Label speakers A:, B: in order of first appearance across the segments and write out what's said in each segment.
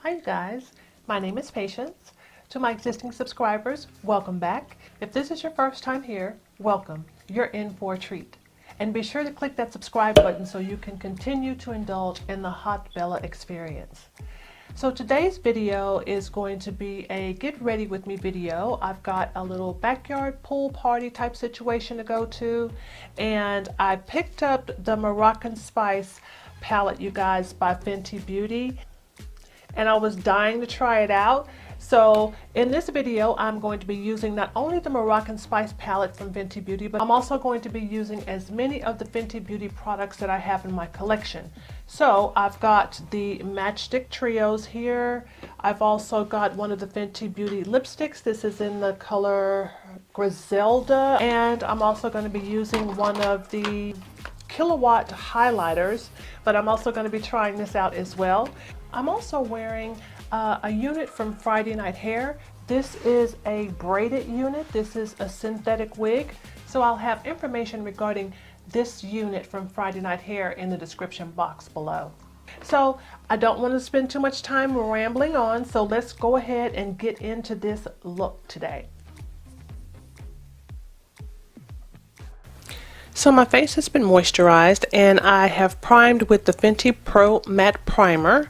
A: Hi you guys, my name is Patience. To my existing subscribers, welcome back. If this is your first time here, welcome. You're in for a treat. And be sure to click that subscribe button so you can continue to indulge in the Hot Bella experience. So today's video is going to be a get ready with me video. I've got a little backyard pool party type situation to go to, and I picked up the Moroccan Spice palette, you guys, by Fenty Beauty, and I was dying to try it out. So in this video, I'm going to be using not only the Moroccan Spice palette from Fenty Beauty, but I'm also going to be using as many of the Fenty Beauty products that I have in my collection. So I've got the Matchstick Trios here. I've also got one of the Fenty Beauty lipsticks. This is in the color Griselda. And I'm also going to be using one of the Killawatt highlighters, but I'm also going to be trying this out as well. I'm also wearing a unit from Friday Night Hair. This is a braided unit. This is a synthetic wig. So I'll have information regarding this unit from Friday Night Hair in the description box below. So I don't want to spend too much time rambling on, so let's go ahead and get into this look today. So my face has been moisturized and I have primed with the Fenty Pro Matte Primer.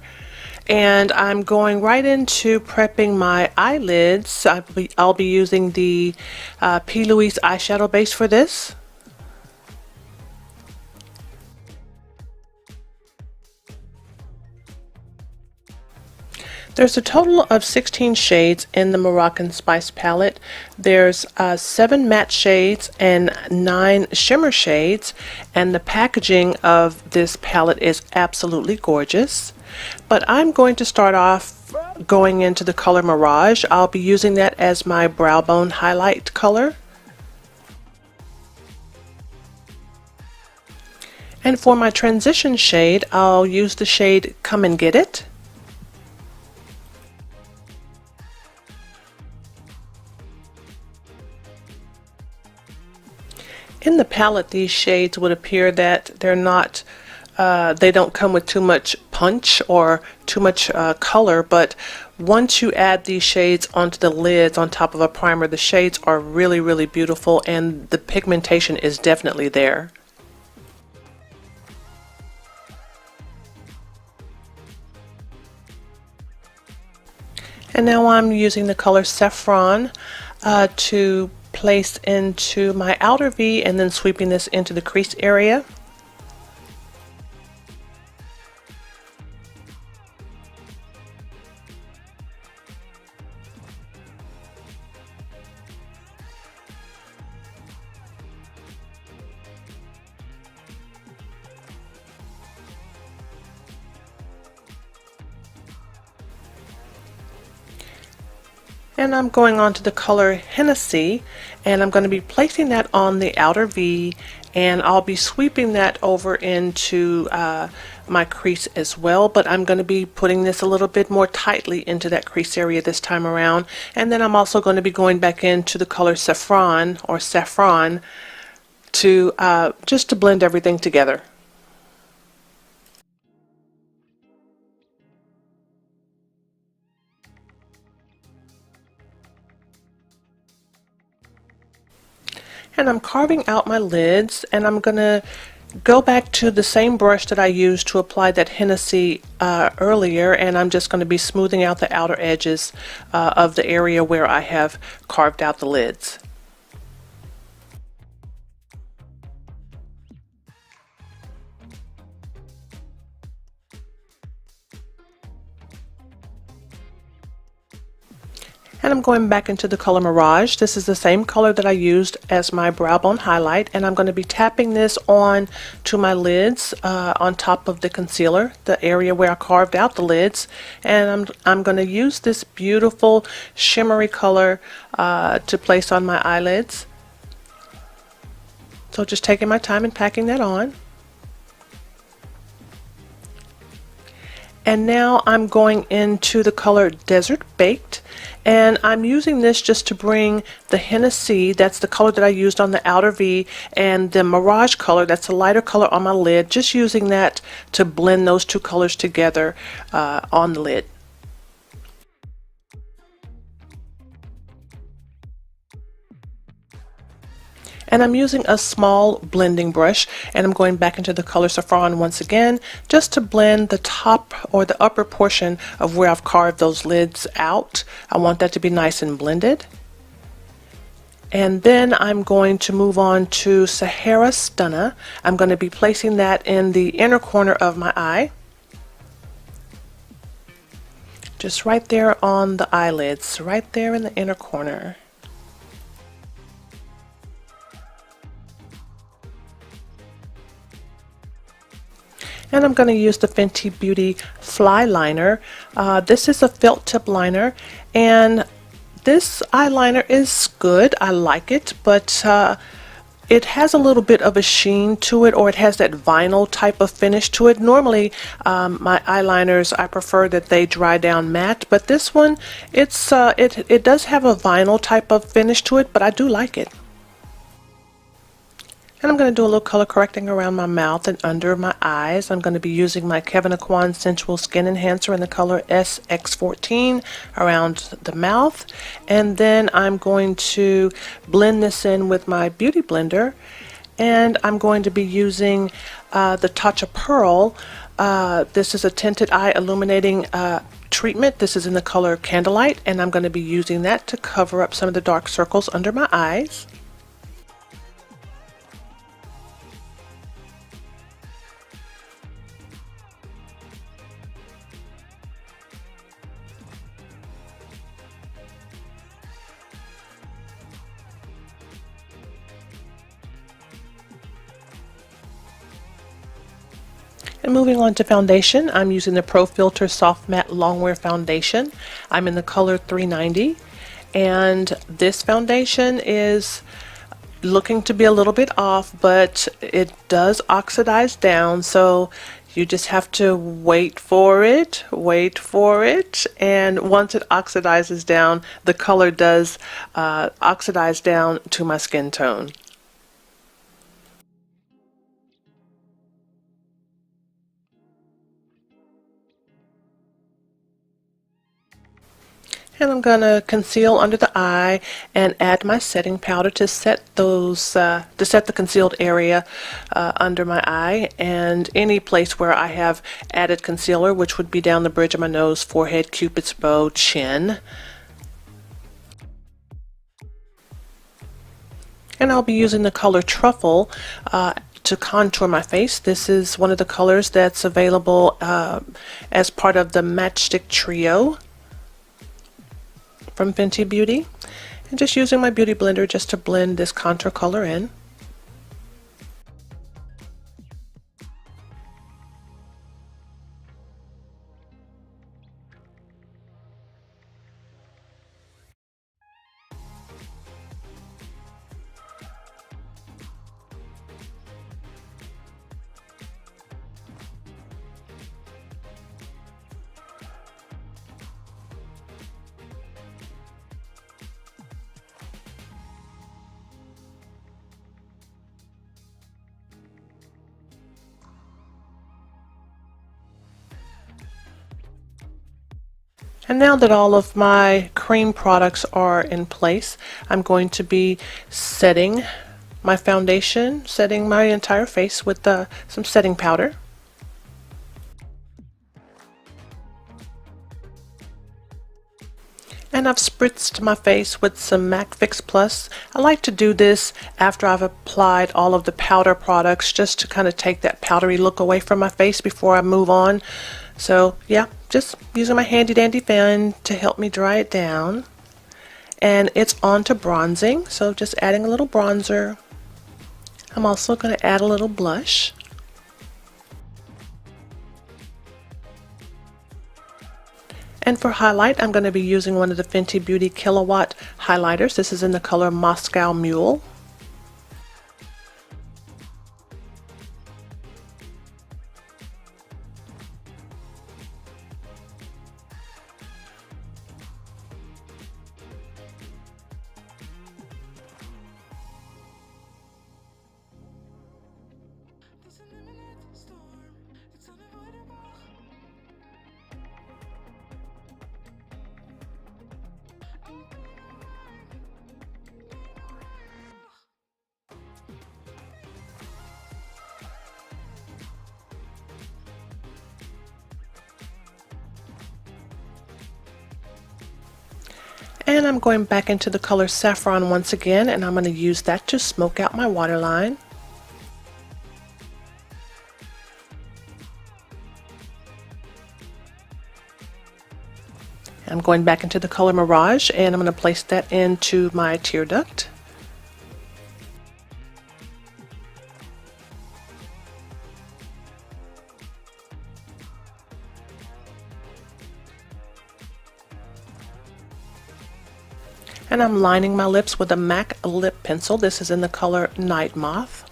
A: And I'm going right into prepping my eyelids. I'll be using the PLouise eyeshadow base for this. There's a total of 16 shades in the Moroccan Spice palette. There's 7 matte shades and 9 shimmer shades, and the packaging of this palette is absolutely gorgeous. But I'm going to start off going into the color Mirage. I'll be using that as my brow bone highlight color. And for my transition shade, I'll use the shade Come and Get It. In the palette, these shades would appear that they're not they don't come with too much punch or too much color, but once you add these shades onto the lids on top of a primer, the shades are really, really beautiful and the pigmentation is definitely there. And now I'm using the color Saffron to place into my outer V and then sweeping this into the crease area. And I'm going on to the color Hennessy, and I'm going to be placing that on the outer V, and I'll be sweeping that over into my crease as well, but I'm going to be putting this a little bit more tightly into that crease area this time around. And then I'm also going to be going back into the color Saffron or Saffron to just to blend everything together. And I'm carving out my lids, and I'm going to go back to the same brush that I used to apply that Hennessy earlier, and I'm just going to be smoothing out the outer edges of the area where I have carved out the lids. And I'm going back into the color Mirage. This is the same color that I used as my brow bone highlight, and I'm going to be tapping this on to my lids on top of the concealer, the area where I carved out the lids. And I'm going to use this beautiful shimmery color to place on my eyelids. So just taking my time and packing that on. And now I'm going into the color Desert Baked, and I'm using this just to bring the Hennessy, that's the color that I used on the outer V, and the Mirage color, that's a lighter color on my lid, just using that to blend those two colors together on the lid. And I'm using a small blending brush, and I'm going back into the color saffron once again just to blend the top or the upper portion of where I've carved those lids out. I want that to be nice and blended. And then I'm going to move on to Sahara Stunna. I'm going to be placing that in the inner corner of my eye. Just right there on the eyelids, right there in the inner corner. And I'm going to use the Fenty Beauty Flyliner. This is a felt tip liner, and this eyeliner is good. I like it, but it has a little bit of a sheen to it, or it has that vinyl type of finish to it. Normally, my eyeliners, I prefer that they dry down matte, but this one, it does have a vinyl type of finish to it, but I do like it. And I'm going to do a little color correcting around my mouth and under my eyes. I'm going to be using my Kevyn Sensual Skin Enhancer in the color SX14 around the mouth. And then I'm going to blend this in with my Beauty Blender. And I'm going to be using the Tatcha Pearl. This is a tinted eye illuminating treatment. This is in the color Candlelight. And I'm going to be using that to cover up some of the dark circles under my eyes. And moving on to foundation, I'm using the Pro Filter Soft Matte Longwear Foundation. I'm in the color 390, and this foundation is looking to be a little bit off, but it does oxidize down, so you just have to wait for it, and once it oxidizes down, the color does oxidize down to my skin tone. And I'm going to conceal under the eye and add my setting powder to set those to set the concealed area under my eye and any place where I have added concealer, which would be down the bridge of my nose, forehead, cupid's bow, chin. And I'll be using the color Truffle to contour my face. This is one of the colors that's available as part of the Matchstick Trio from Fenty Beauty, and just using my Beauty Blender just to blend this contour color in. And now that all of my cream products are in place, I'm going to be setting my foundation, setting my entire face with some setting powder. And I've spritzed my face with some MAC Fix Plus. I like to do this after I've applied all of the powder products, just to kind of take that powdery look away from my face before I move on. So yeah, just using my handy dandy fan to help me dry it down. And it's on to bronzing, so just adding a little bronzer. I'm also going to add a little blush. And for highlight, I'm going to be using one of the Fenty Beauty Killawatt highlighters. This is in the color Moscow Mule. And I'm going back into the color Saffron once again, and I'm going to use that to smoke out my waterline. I'm going back into the color Mirage, and I'm going to place that into my tear duct. And I'm lining my lips with a MAC lip pencil. This is in the color Night Moth.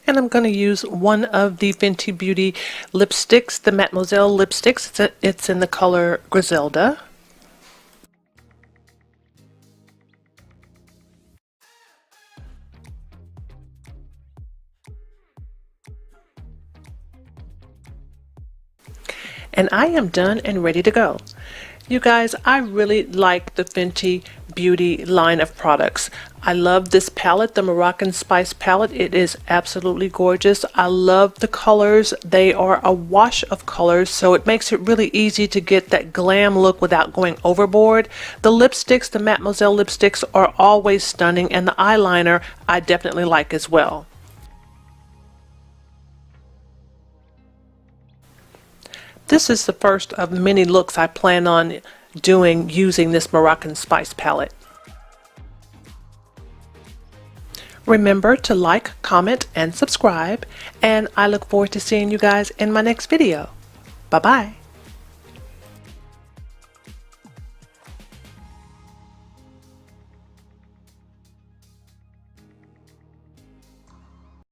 A: And I'm going to use one of the Fenty Beauty lipsticks, the Mattemoiselle lipsticks. It's in the color Griselda. And I am done and ready to go. You guys, I really like the Fenty Beauty line of products. I love this palette, the Moroccan Spice palette. It is absolutely gorgeous. I love the colors. They are a wash of colors, so it makes it really easy to get that glam look without going overboard. The lipsticks, the Mattemoiselle lipsticks, are always stunning, and the eyeliner I definitely like as well. This is the first of many looks I plan on doing using this Moroccan Spice palette. Remember to like, comment, and subscribe, and I look forward to seeing you guys in my next video. Bye-bye.